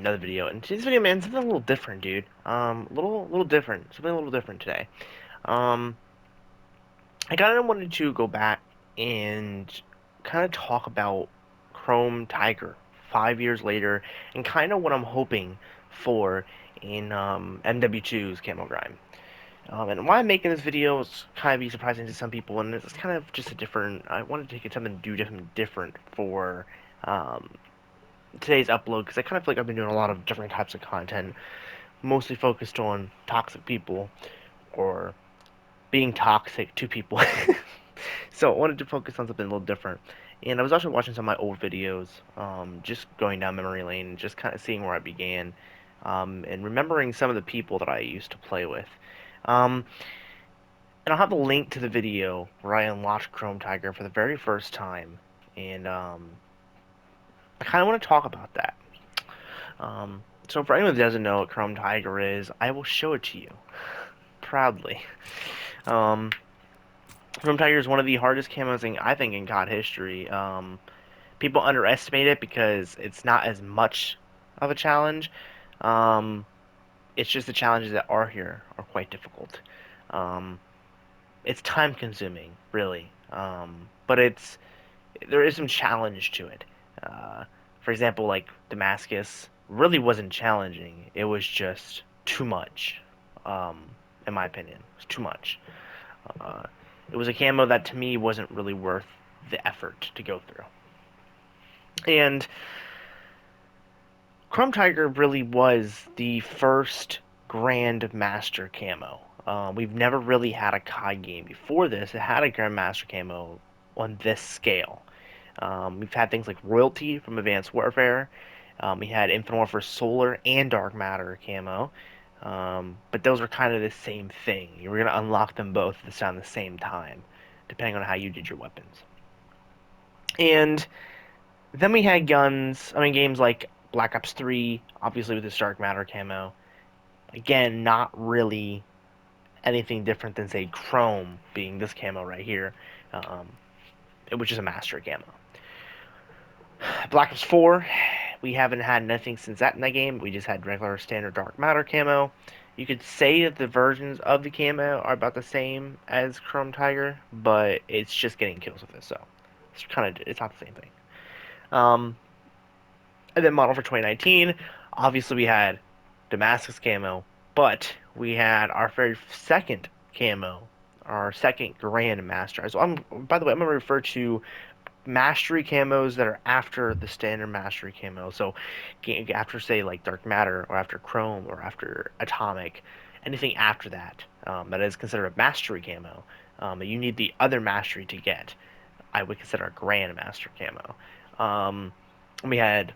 another video. And today's video, man, something a little different, dude. A little different. Something a little different today. Um, I kind of wanted to go back and kind of talk about Chrome Tiger 5 years later, and kind of what I'm hoping for in MW2's Camo Grind. And why I'm making this video is kind of be surprising to some people, and it's kind of just a different. I wanted to take it something to do different for um, today's upload because I kind of feel like I've been doing a lot of different types of content, mostly focused on toxic people or being toxic to people. So I wanted to focus on something a little different. And I was also watching some of my old videos, just going down memory lane, just kind of seeing where I began, and remembering some of the people that I used to play with. Um, and I'll have a link to the video where I unlocked Chrome Tiger for the very first time, and I kind of want to talk about that. So for anyone that doesn't know what Chrome Tiger is, I will show it to you proudly. Um, Chrome Tiger is one of the hardest camos I think in COD history. People underestimate it because it's not as much of a challenge. Um, it's just the challenges that are here are quite difficult. Um, it's time consuming, really. But there is some challenge to it. Uh, for example, like Damascus really wasn't challenging. It was just too much, um, in my opinion. It was too much. Uh, it was a camo that to me wasn't really worth the effort to go through. And Chrome Tiger really was the first Grand Master camo. We've never really had a COD game before this that had a Grand Master camo on this scale. We've had things like Royalty from Advanced Warfare. We had Infinite Warfare Solar and Dark Matter camo. But those were kind of the same thing. You were going to unlock them both at the same time, depending on how you did your weapons. And then we had games like Black Ops 3, obviously with the Dark Matter camo. Again, not really anything different than, say, Chrome being this camo right here, um, which is a Master camo. Black Ops 4, we haven't had nothing since that in that game. We just had regular standard Dark Matter camo. You could say that the versions of the camo are about the same as Chrome Tiger, but it's just getting kills with it, so it's not the same thing. Um, and then model for 2019, obviously we had Damascus camo, but we had our very second camo, our second Grand Master. So by the way, I'm gonna refer to mastery camos that are after the standard mastery camo. So after, say, like Dark Matter or after Chrome or after Atomic, anything after that, that is considered a mastery camo, you need the other mastery to get. I would consider a Grand Master camo. We had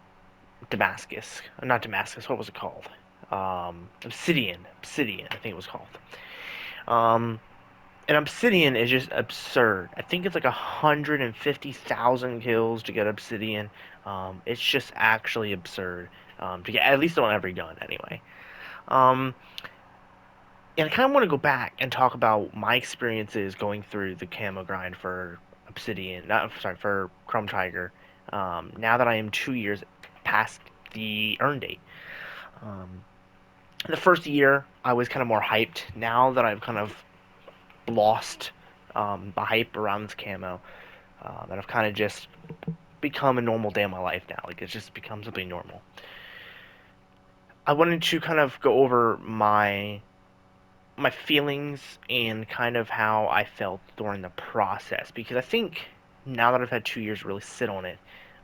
Damascus, not Damascus. What was it called? Obsidian. Obsidian, I think it was called. Um, and Obsidian is just absurd. I think it's like 150,000 kills to get Obsidian. It's just actually absurd to get, at least on every gun, anyway. Um, and I kind of want to go back and talk about my experiences going through the camo grind for Obsidian, not sorry, for Chrome Tiger. Now that I am 2 years past the earn date. Um, the first year, I was kind of more hyped. Now that I've kind of lost the hype around this camo, and I've kind of just become a normal day in my life now. Like, it's just become something normal. I wanted to kind of go over my feelings and kind of how I felt during the process, because I think now that I've had 2 years to really sit on it,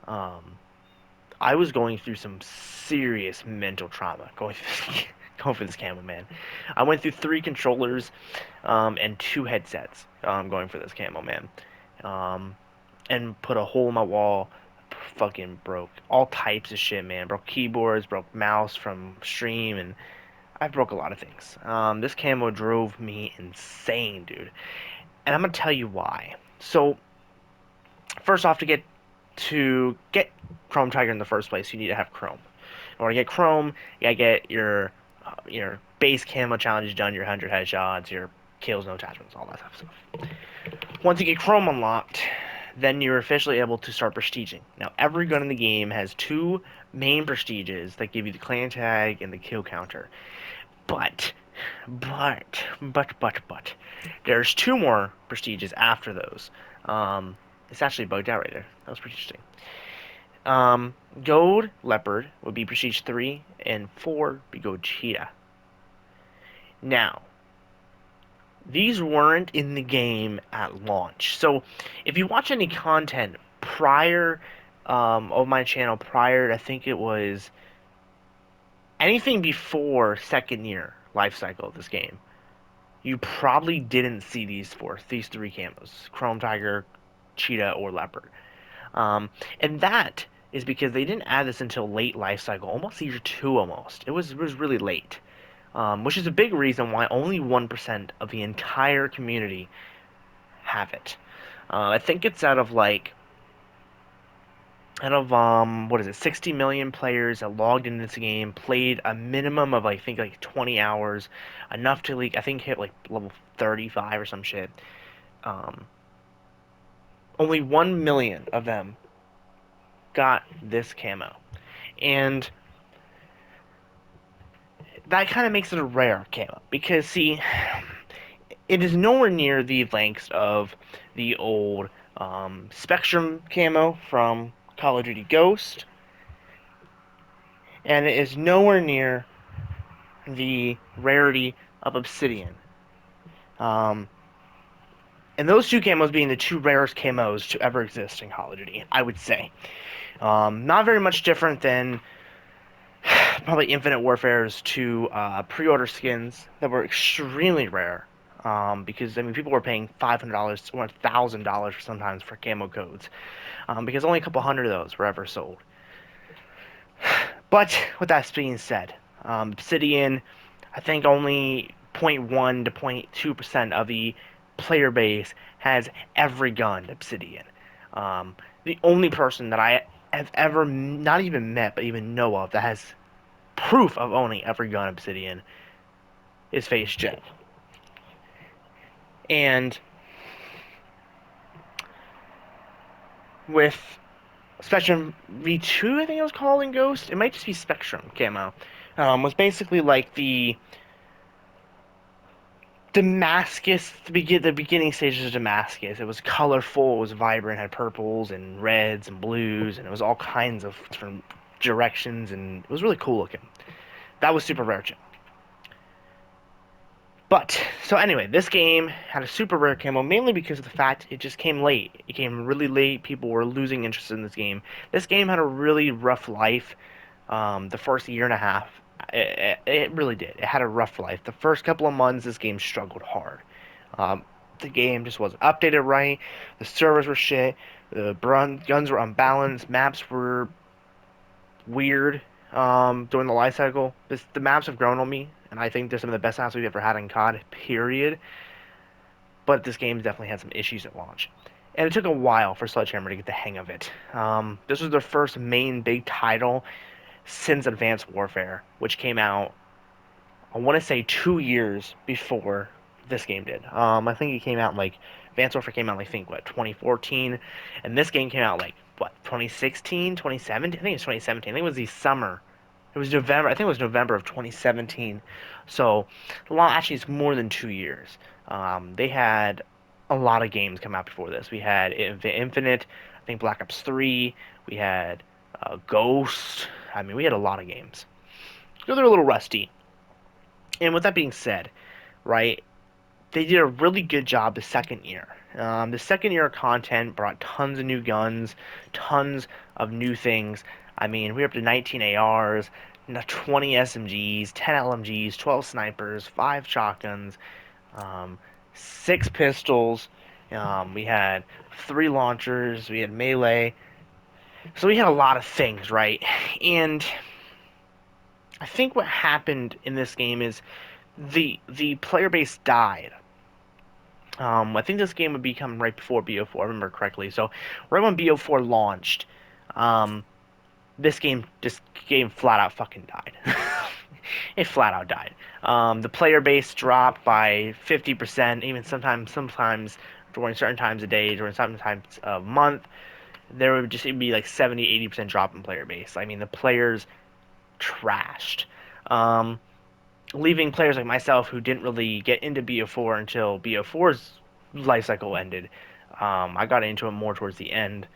um, I was going through some serious mental trauma going through going for this camo, man. I went through three controllers and two headsets going for this camo, man. Um, and put a hole in my wall. Fucking broke all types of shit, man. Broke keyboards, broke mouse from stream, and I broke a lot of things. This camo drove me insane, dude. And I'm gonna tell you why. So, first off, to get Chrome Tiger in the first place, you need to have Chrome. In order to get Chrome, you gotta get your base camo challenge done, your 100 headshots, your kills, no attachments, all that type of stuff. Once you get Chrome unlocked, then you're officially able to start prestiging. Now, every gun in the game has two main prestiges that give you the clan tag and the kill counter. But, but, there's two more prestiges after those. It's actually bugged out right there. That was pretty interesting. Gold Leopard would be prestige 3, and 4 would be Gold Cheetah. Now, these weren't in the game at launch. So, if you watch any content prior of my channel, prior, I think it was anything before second year life cycle of this game, you probably didn't see these three camos: Chrome Tiger, Cheetah, or Leopard. And that is because they didn't add this until late life cycle, almost year two almost. It was really late. Which is a big reason why only 1% of the entire community have it. I think it's out of what is it, 60 million players that logged into this game, played a minimum of I think like 20 hours, enough to I think hit like level 35 or some shit. Um, Only 1 million of them got this camo, and that kind of makes it a rare camo because see, it is nowhere near the lengths of the old Spectrum camo from Call of Duty Ghost, and it is nowhere near the rarity of Obsidian. Um, and those two camos being the two rarest camos to ever exist in Call of Duty, I would say. Not very much different than probably Infinite Warfare's two pre-order skins that were extremely rare. Because I mean, people were paying $500 or $1,000 sometimes for camo codes, because only a couple hundred of those were ever sold. But with that being said, Obsidian, I think only 0.1 to 0.2% of the player base has every gun Obsidian. The only person that I have ever not even met but even know of that has proof of owning every gun Obsidian is Phase Jet. And with Spectrum V2, I think it was called in Ghost, it might just be Spectrum camo, was basically like the Damascus, the beginning stages of Damascus. It was colorful, it was vibrant, had purples and reds and blues, and it was all kinds of different directions, and it was really cool looking. That was super rare too. But, so anyway, this game had a super rare camo, mainly because of the fact it just came late. It came really late, people were losing interest in this game. This game had a really rough life, the first year and a half. It really did. It had a rough life. The first couple of months, this game struggled hard. Um, the game just wasn't updated right, the servers were shit, the guns were unbalanced, maps were weird during the life cycle. The maps have grown on me, and I think they're some of the best maps we've ever had in COD, period. But this game definitely had some issues at launch. And it took a while for Sledgehammer to get the hang of it. This was their first main big title since Advanced Warfare, which came out, I want to say, 2 years before this game did. I think it came out in, like, Advanced Warfare came out, like, I think, what, 2014? And this game came out, like, what, 2016, 2017? I think it was 2017. I think it was the summer. It was November. I think it was November of 2017. So, actually, it's more than 2 years. They had a lot of games come out before this. We had Infinite, I think Black Ops 3. We had Ghost. I mean, we had a lot of games. So they're a little rusty. And with that being said, right, they did a really good job the second year. The second year of content brought tons of new guns, tons of new things. I mean, we're up to 19 ARs, 20 SMGs, 10 LMGs, 12 snipers, 5 shotguns, 6 pistols. We had 3 launchers. We had melee. So we had a lot of things, right? And I think what happened in this game is the player base died. I think this game would be coming right before BO4, I remember correctly. So right when BO4 launched, this game flat out fucking died. It flat out died. The player base dropped by 50%, even sometimes during certain times of day, during certain times of month, there would just be like 70-80% drop in player base. I mean, the players trashed. Um, Leaving players like myself who didn't really get into BO4 until BO4's life cycle ended. I got into it more towards the end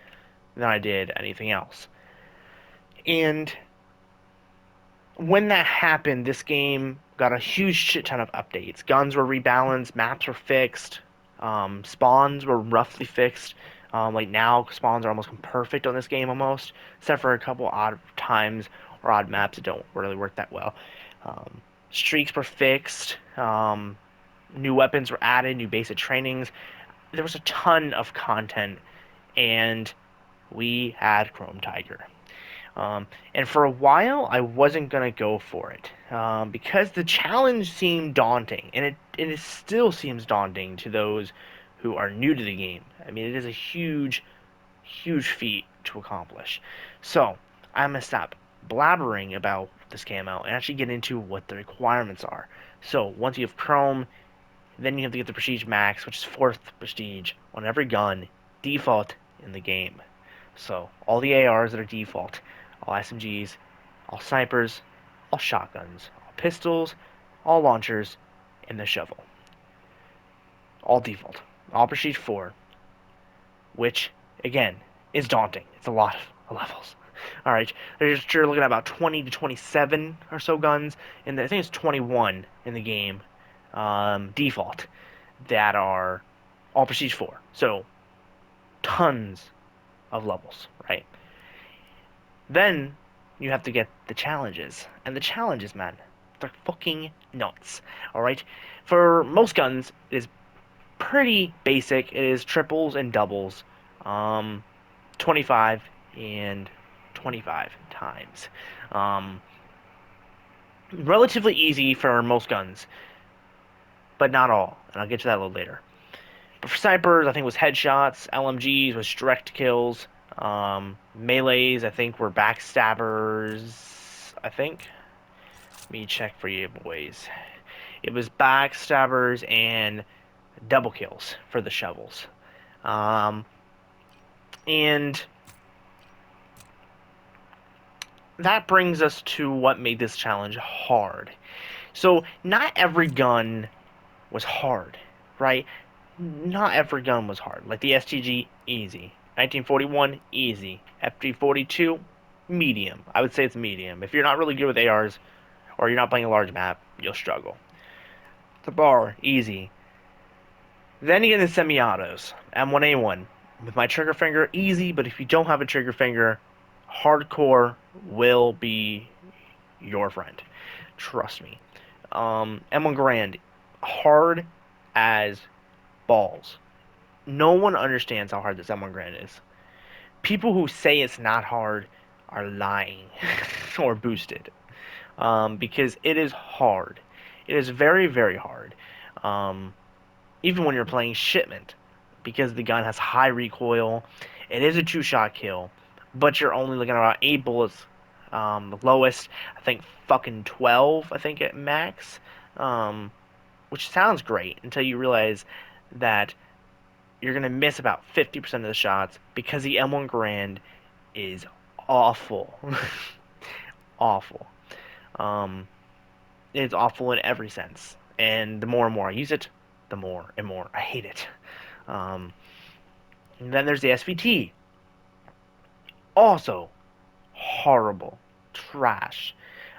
than I did anything else. And when that happened, this game got a huge shit ton of updates. Guns were rebalanced, maps were fixed, spawns were roughly fixed. Like now, spawns are almost perfect on this game almost, except for a couple odd times or odd maps that don't really work that well. Um, Streaks were fixed. New weapons were added, new basic trainings. There was a ton of content, and we had Chrome Tiger. And for a while, I wasn't gonna go for it because the challenge seemed daunting, and it still seems daunting to those who are new to the game. I mean, it is a huge, huge feat to accomplish. So I'm gonna stop blabbering about this camo and actually get into what the requirements are. So once you have Chrome, then you have to get the Prestige Max, which is fourth prestige on every gun, default in the game. So all the ARs that are default, all SMGs, all snipers, all shotguns, all pistols, all launchers, and the shovel. All default. All Prestige 4, which, again, is daunting. It's a lot of levels. Alright, you're looking at about 20 to 27 or so guns, and I think it's 21 in the game, default, that are all Prestige 4. So, tons of levels, right? Then you have to get the challenges. And the challenges, man, they're fucking nuts. Alright? For most guns, it is pretty basic. It is triples and doubles. 25 and 25 times. Um, Relatively easy for most guns, but not all. And I'll get to that a little later. But for snipers, I think it was headshots. LMGs was direct kills. Melees, I think, were backstabbers. I think. Let me check for you, boys. It was backstabbers and double kills for the shovels. And that brings us to what made this challenge hard. So, not every gun was hard, right? Not every gun was hard. Like the STG, easy. 1941, easy. FG42, medium. I would say it's medium. If you're not really good with ARs or you're not playing a large map, you'll struggle. The bar, easy. Then you get the semi-autos. M1A1. With my trigger finger, easy, but if you don't have a trigger finger, hardcore will be your friend. Trust me. M1 Garand, hard as balls. No one understands how hard this M1 Garand is. People who say it's not hard are lying or boosted. Because it is hard. It is very, very hard. Um, Even when you're playing Shipment, because the gun has high recoil. It is a two-shot kill, but you're only looking at about 8 bullets. The lowest, I think, fucking 12, I think, at max. Which sounds great until you realize that you're going to miss about 50% of the shots because the M1 Garand is awful. Awful. Um, it's awful in every sense. And the more and more I use it, the more and more I hate it. Um, and then there's the SVT. Also horrible. Trash.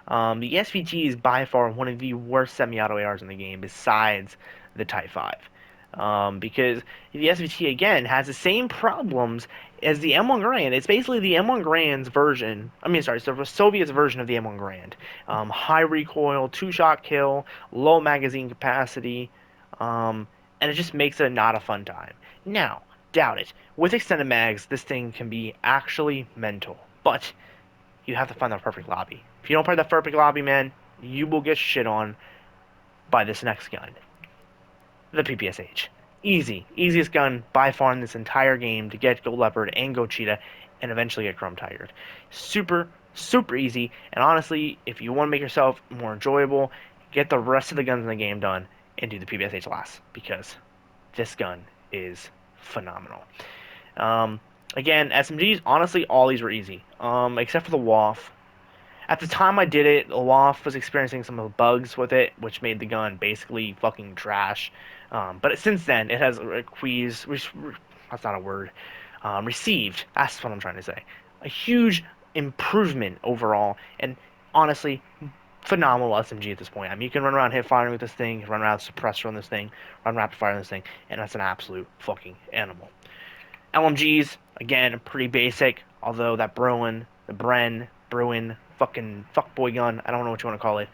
The SVT is by far one of the worst semi-auto ARs in the game, besides the Type 5. Because the SVT, again, has the same problems as the M1 Garand. It's basically the M1 Garand's version. I mean, sorry, so the Soviet's version of the M1 Garand. High recoil, two-shot kill, low magazine capacity, and it just makes it not a fun time. Now, doubt it. With extended mags, this thing can be actually mental. But you have to find the perfect lobby. If you don't find the perfect lobby, man, you will get shit on by this next gun. The PPSH. Easy. Easiest gun by far in this entire game to get Gold Leopard and Go Cheetah and eventually get Chrome Tiger. Super, super easy. And honestly, if you want to make yourself more enjoyable, get the rest of the guns in the game done and do the PPSH last. Because this gun is phenomenal. Um, Again, SMGs, honestly, all these were easy, except for the WAF. At the time I did it, the WAF was experiencing some of the bugs with it, which made the gun basically fucking trash. But since then, it has that's not a word, received, that's what I'm trying to say, a huge improvement overall, and honestly, phenomenal SMG at this point. I mean, you can run around hip firing with this thing, run around suppressor on this thing, run rapid fire on this thing, and that's an absolute fucking animal. LMGs, again, pretty basic, although that Bruin, fucking fuckboy gun, I don't know what you want to call it,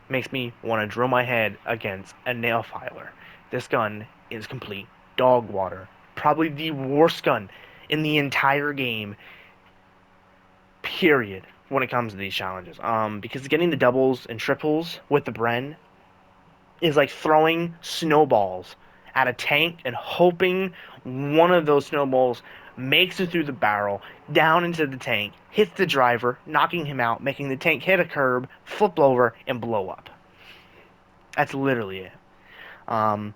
makes me want to drill my head against a nail filer. This gun is complete dog water. Probably the worst gun in the entire game, period, when it comes to these challenges. Because getting the doubles and triples with the Bren is like throwing snowballs at a tank and hoping one of those snowballs makes it through the barrel, down into the tank, hits the driver, knocking him out, making the tank hit a curb, flip over, and blow up. That's literally it. Um,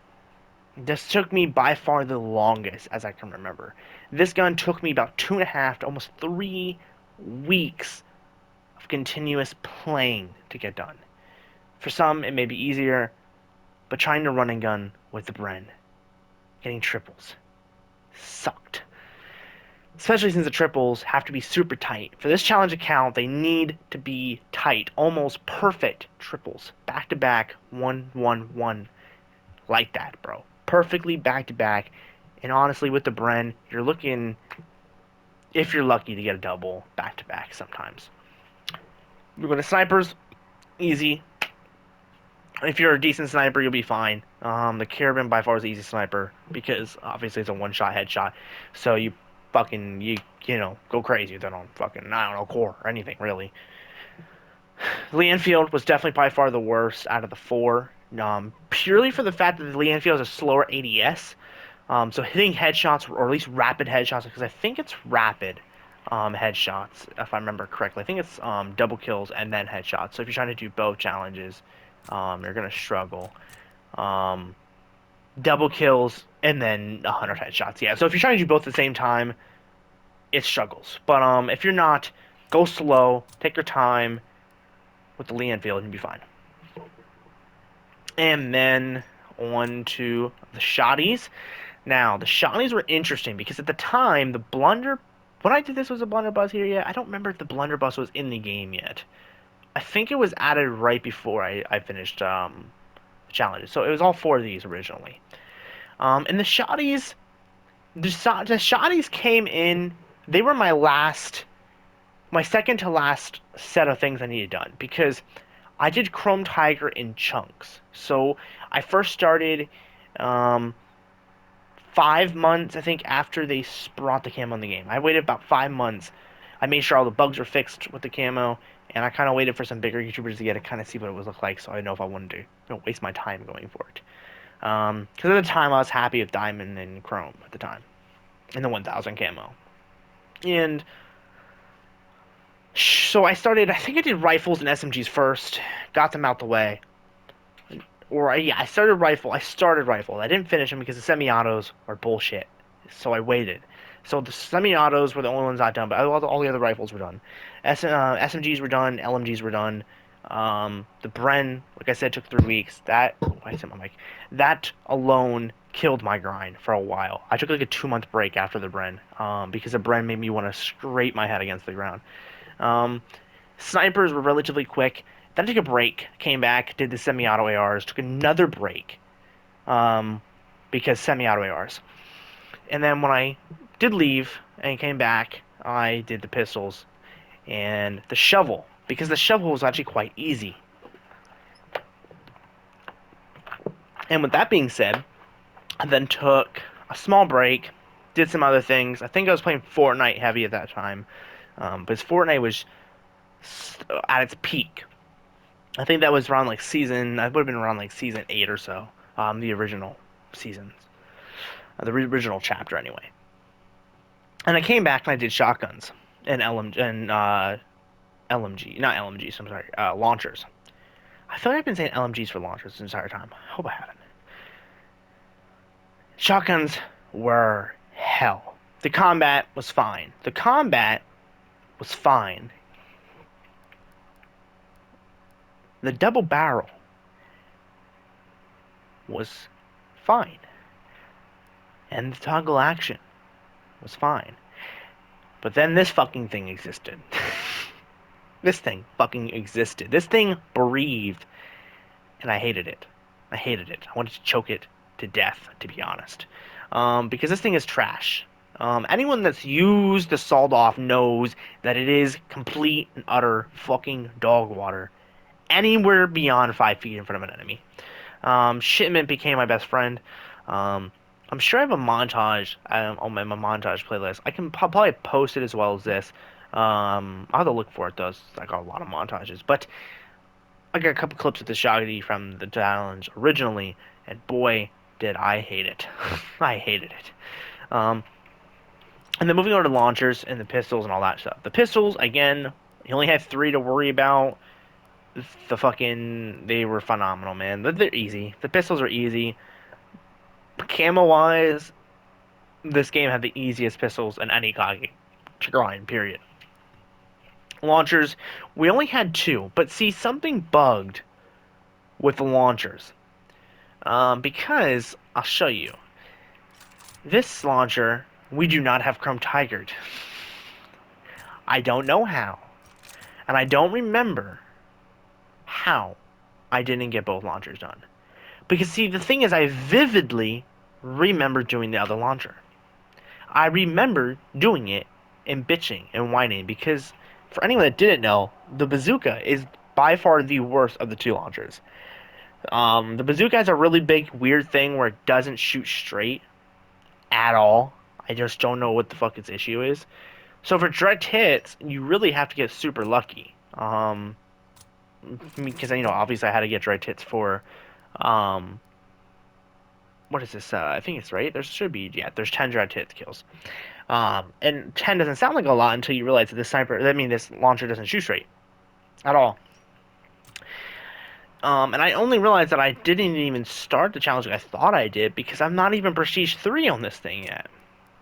this took me by far the longest, as I can remember. This gun took me about 2.5 to almost 3 weeks of continuous playing to get done. For some, it may be easier, but trying to run and gun with the Bren, getting triples, sucked. Especially since the triples have to be super tight. For this challenge account, they need to be tight, almost perfect triples. Back to back, 1-1-1. Like that, bro. Perfectly back to back. And honestly, with the Bren, you're looking, if you're lucky, to get a double back to back sometimes. We're going to snipers. Easy. If you're a decent sniper, you'll be fine. The Carabin by far is the easiest sniper because obviously it's a one-shot headshot. So you fucking go crazy. Then on fucking I don't know core or anything really. Lee Enfield was definitely by far the worst out of the four. Purely for the fact that the Lee Enfield has a slower ADS. So hitting headshots or at least rapid headshots because I think it's rapid headshots if I remember correctly. I think it's double kills and then headshots. So if you're trying to do both challenges, you're gonna struggle. Um, Double kills and then 100 headshots. Yeah. So if you're trying to do both at the same time, it struggles. But if you're not, go slow, take your time with the Lee Enfield, and you'll be fine. And then on to the shotties. Now the shotties were interesting because at the time the blunder. When I did this, was a blunderbuss here yet? I don't remember if the blunderbuss was in the game yet. I think it was added right before I finished challenges. So it was all 4 of these originally. And the shotties, the shotties came in. They were my second to last set of things I needed done because I did Chrome Tiger in chunks. So I first started 5 months, I think, after they brought the camo in the game. I waited about 5 months. I made sure all the bugs were fixed with the camo, and I kind of waited for some bigger YouTubers to get it, kind of see what it would look like, so I know if I wanted to waste my time going for it. Because at the time I was happy with Diamond and Chrome at the time, in the 1000 camo. And so I started, I think I did rifles and SMGs first, got them out the way. Or yeah, I started rifle. I didn't finish them because the semi-autos are bullshit. So I waited. So the semi-autos were the only ones not done, but all the other rifles were done. SMGs were done. LMGs were done. The Bren, like I said, took 3 weeks. That I said my mic. That alone killed my grind for a while. I took like a 2-month break after the Bren, because the Bren made me want to scrape my head against the ground. Um, Snipers were relatively quick. Then I took a break, came back, did the semi-auto ARs, took another break, because semi-auto ARs. And then when I did leave and came back, I did the pistols and the shovel, because the shovel was actually quite easy. And with that being said, I then took a small break, did some other things. I think I was playing Fortnite heavy at that time, but Fortnite was at its peak. I think that was around like I would have been around like season 8 or so, the original seasons, the original chapter anyway. And I came back and I did shotguns and LMG, not LMGs. I'm sorry, launchers. I feel like I've been saying LMGs for launchers this entire time. I hope I haven't. Shotguns were hell. The combat was fine. The combat was fine. The double barrel was fine. And the toggle action was fine. But then this fucking thing existed. This thing fucking existed. This thing breathed. And I hated it. I hated it. I wanted to choke it to death, to be honest. Because this thing is trash. Anyone that's used the sawed off knows that it is complete and utter fucking dog water. Anywhere beyond 5 feet in front of an enemy. Shipment became my best friend. I'm sure I have a montage on my montage playlist. I can probably post it as well as this. I'll have to look for it though. I got a lot of montages, but I got a couple clips of the Shaggy from the challenge originally, and boy, did I hate it. I hated it. And then moving over to launchers and the pistols and all that stuff. The pistols, again, you only had 3 to worry about. They were phenomenal, man. They're easy. The pistols are easy. Camo wise, this game had the easiest pistols in any grind, period. Launchers, we only had 2, but see, something bugged with the launchers. Because, I'll show you. This launcher, we do not have Chrome Tigered. I don't know how. And I don't remember how I didn't get both launchers done. Because, see, the thing is, I vividly remember doing the other launcher. I remember doing it and bitching and whining because, for anyone that didn't know, the bazooka is by far the worst of the 2 launchers. The bazooka has a really big, weird thing where it doesn't shoot straight at all. I just don't know what the fuck its issue is. So for direct hits, you really have to get super lucky. Because, obviously I had to get direct hits for, what is this? I think it's right. There should be, yeah, there's 10 direct hit kills. And 10 doesn't sound like a lot until you realize that this launcher doesn't shoot straight at all. And I only realized that I didn't even start the challenge like I thought I did because I'm not even Prestige 3 on this thing yet.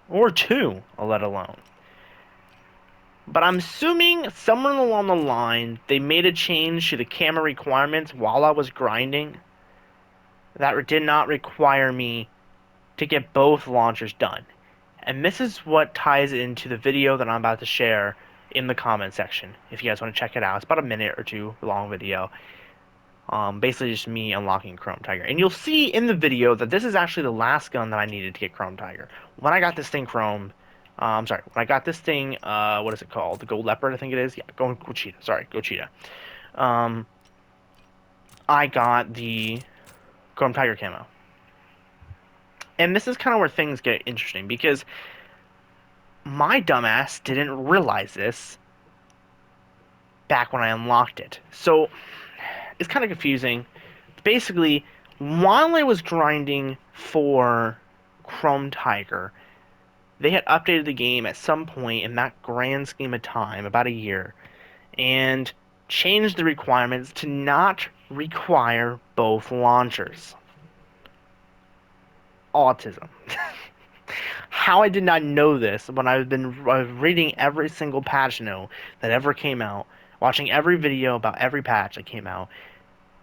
Or 2, let alone. But I'm assuming somewhere along the line, they made a change to the camera requirements while I was grinding that did not require me to get both launchers done. And this is what ties into the video that I'm about to share in the comment section. If you guys want to check it out, it's about a minute or 2 long video. Basically just me unlocking Chrome Tiger. And you'll see in the video that this is actually the last gun that I needed to get Chrome Tiger. When I got this thing when I got this thing, what is it called? The Gold Leopard, I think it is? Yeah, Gochita. I got the Chrome Tiger camo. And this is kind of where things get interesting, because my dumbass didn't realize this back when I unlocked it. So, it's kind of confusing. Basically, while I was grinding for Chrome Tiger, they had updated the game at some point in that grand scheme of time, about a year, and changed the requirements to not require both launchers. Autism. How I did not know this when I was reading every single patch note that ever came out, watching every video about every patch that came out,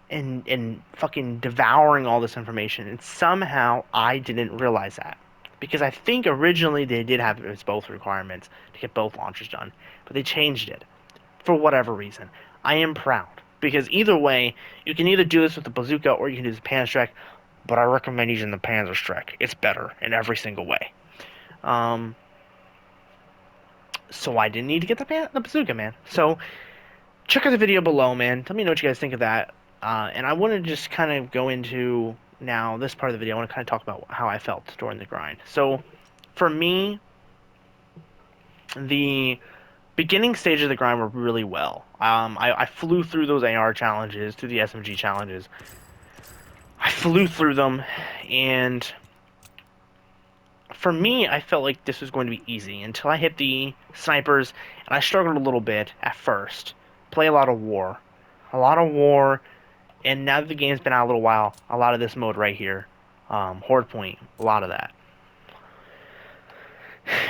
and fucking devouring all this information, and somehow I didn't realize that. Because I think originally they did have it as both requirements to get both launchers done, but they changed it for whatever reason. I am proud, because either way, you can either do this with the bazooka or you can do the Panzerstrike, but I recommend using the Panzerstrike. It's better in every single way. So I didn't need to get the bazooka, man. So check out the video below, man. Tell me what you guys think of that. And I want to just kind of go into now this part of the video. I want to kind of talk about how I felt during the grind. So for me, the beginning stage of the grind were really well. I flew through those AR challenges, through the SMG challenges. I flew through them, and for me, I felt like this was going to be easy until I hit the snipers, and I struggled a little bit at first. Play a lot of war. And now that the game's been out a little while, a lot of this mode right here, Horde Point, a lot of that.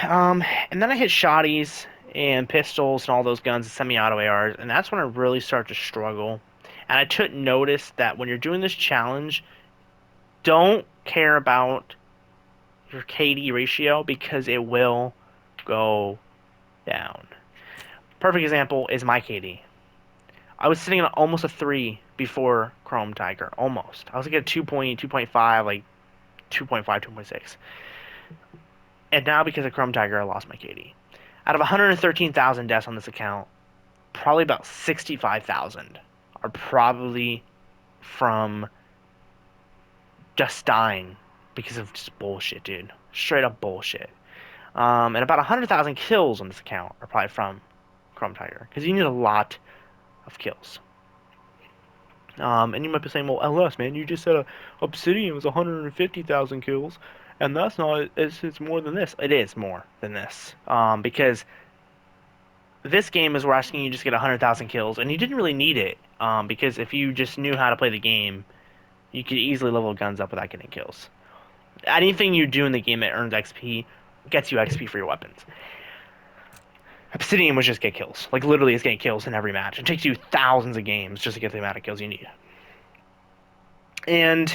And then I hit shotties and pistols and all those guns and semi-auto ARs, and that's when I really start to struggle. And I took notice that when you're doing this challenge, don't care about your KD ratio because it will go down. Perfect example is my KD. I was sitting at almost a 3 before Chrome Tiger. Almost. I was like at 2.5, like 2.5, 2.6. And now because of Chrome Tiger, I lost my KD. Out of 113,000 deaths on this account, probably about 65,000 are probably from just dying because of just bullshit, dude. Straight up bullshit. And about 100,000 kills on this account are probably from Chrome Tiger because you need a lot of kills. And you might be saying, well, LS, man, you just said Obsidian was 150,000 kills, and that's not, it's more than this. It is more than this. Because this game is where asking you just get 100,000 kills, and you didn't really need it. Because if you just knew how to play the game, you could easily level guns up without getting kills. Anything you do in the game that earns XP gets you XP for your weapons. Obsidian was just get kills. Like, literally, it's getting kills in every match. It takes you thousands of games just to get the amount of kills you need. And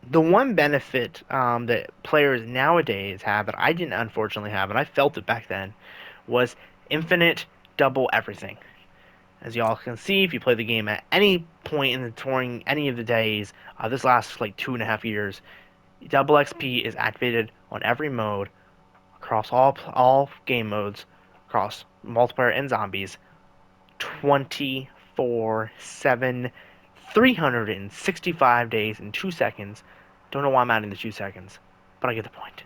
the one benefit that players nowadays have that I didn't unfortunately have, and I felt it back then, was infinite double everything. As y'all can see, if you play the game at any point in the touring, any of the days, this lasts like 2.5 years. Double XP is activated on every mode across all game modes, across multiplayer and zombies, 24/7, 365 days and 2 seconds. Don't know why I'm adding the 2 seconds, but I get the point.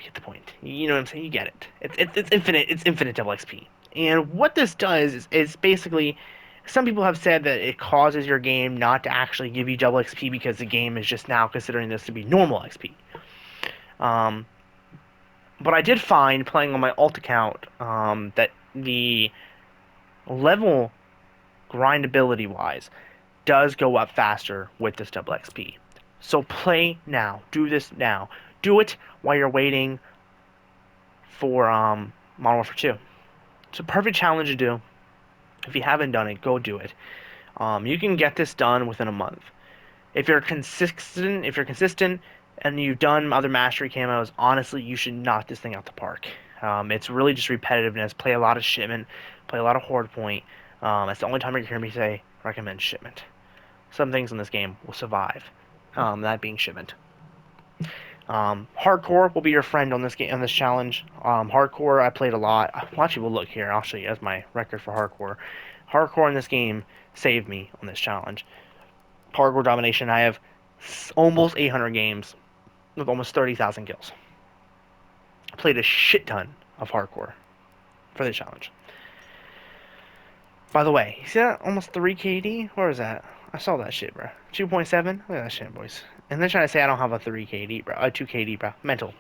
Get the point. You know what I'm saying? You get it. It's infinite. It's infinite double XP. And what this does is basically, some people have said that it causes your game not to actually give you double XP because the game is just now considering this to be normal XP. Um, but I did find playing on my alt account that the level grindability wise does go up faster with this double XP. So play now. Do this now. Do it while you're waiting for Modern Warfare 2. It's a perfect challenge to do. If you haven't done it, go do it. You can get this done within a month. If you're consistent and you've done other mastery camos, honestly, you should knock this thing out the park. It's really just repetitiveness. Play a lot of shipment, play a lot of horde point. That's the only time you hear me say recommend shipment. Some things in this game will survive. That being shipment. Hardcore will be your friend on this game, on this challenge. Hardcore, I played a lot. Well, actually, we'll look here. I'll show you as my record for hardcore. Hardcore in this game saved me on this challenge. Hardcore domination. I have almost 800 games with almost 30,000 kills. I played a shit ton of hardcore for the challenge. By the way, you see that almost 3 KD? Where is that? I saw that shit, bro. 2.7? Look at that shit, boys. And they're trying to say I don't have a 3 KD, bro. A 2 KD, bro. Mental.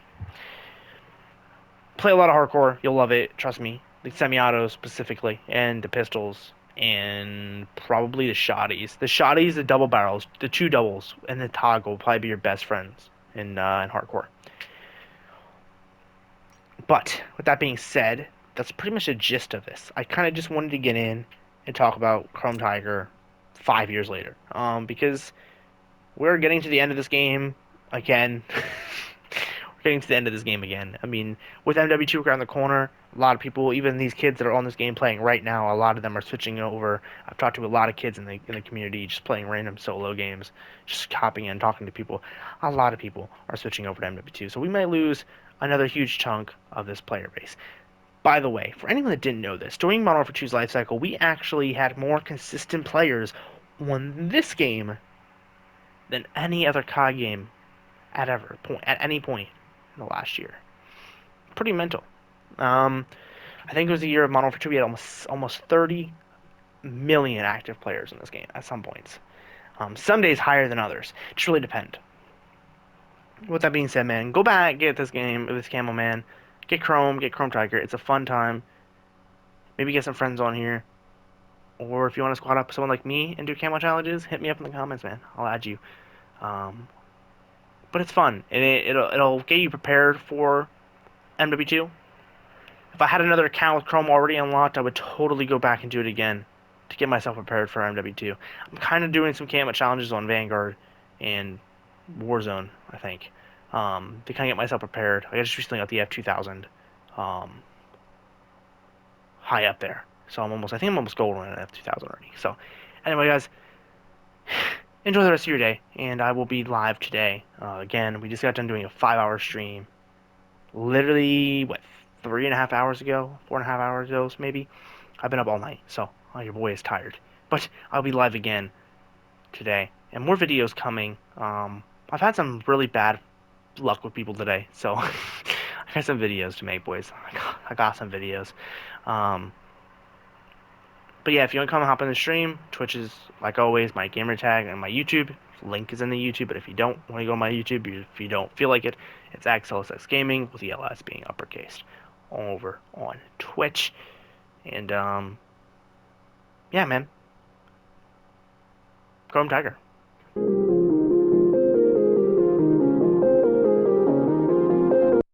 Play a lot of hardcore. You'll love it. Trust me. The semi-autos specifically, and the pistols, and probably the shotties. The shotties, the double barrels, the two doubles, and the toggle will probably be your best friends in hardcore. But with that being said, that's pretty much the gist of this. I kind of just wanted to get in and talk about Chrome Tiger 5 years later, because we're getting to the end of this game again. We're getting to the end of this game again. I mean, with MW2 around the corner, a lot of people, even these kids that are on this game playing right now, a lot of them are switching over. I've talked to a lot of kids in the community just playing random solo games, just copying and talking to people. A lot of people are switching over to MW2, so we might lose another huge chunk of this player base. By the way, for anyone that didn't know this, during Modern Warfare 2's life cycle, we actually had more consistent players on this game than any other COD game at any point in the last year. Pretty mental. I think it was the year of Modern Warfare 2. We had almost 30 million active players in this game at some points. Some days higher than others. Just really depend. With that being said, man, go back, get this game, this camo, man. Get Chrome Tiger. It's a fun time. Maybe get some friends on here. Or if you want to squad up someone like me and do camo challenges, hit me up in the comments, man. I'll add you. Um, but it's fun, and it'll get you prepared for MW2. If I had another account with Chrome already unlocked, I would totally go back and do it again to get myself prepared for MW2. I'm kind of doing some camo challenges on Vanguard and Warzone, I think, to kind of get myself prepared. I just recently got the F2000 um, high up there, so I think I'm almost gold on an F2000 already. So, anyway, guys, enjoy the rest of your day, and I will be live today. Again, we just got done doing a 5-hour stream, literally what 3.5 hours ago, 4.5 hours ago, maybe. I've been up all night, so your boy is tired. But I'll be live again today, and more videos coming. I've had some really bad luck with people today, so I got some videos to make, boys. I got some videos. Um, but yeah, if you want to come and hop on the stream, Twitch is like always my gamer tag and my YouTube. Link is in the YouTube, but if you don't want to go on my YouTube, if you don't feel like it, it's AxLSX Gaming with the LS being uppercase over on Twitch. And yeah, man, Chrome Tiger.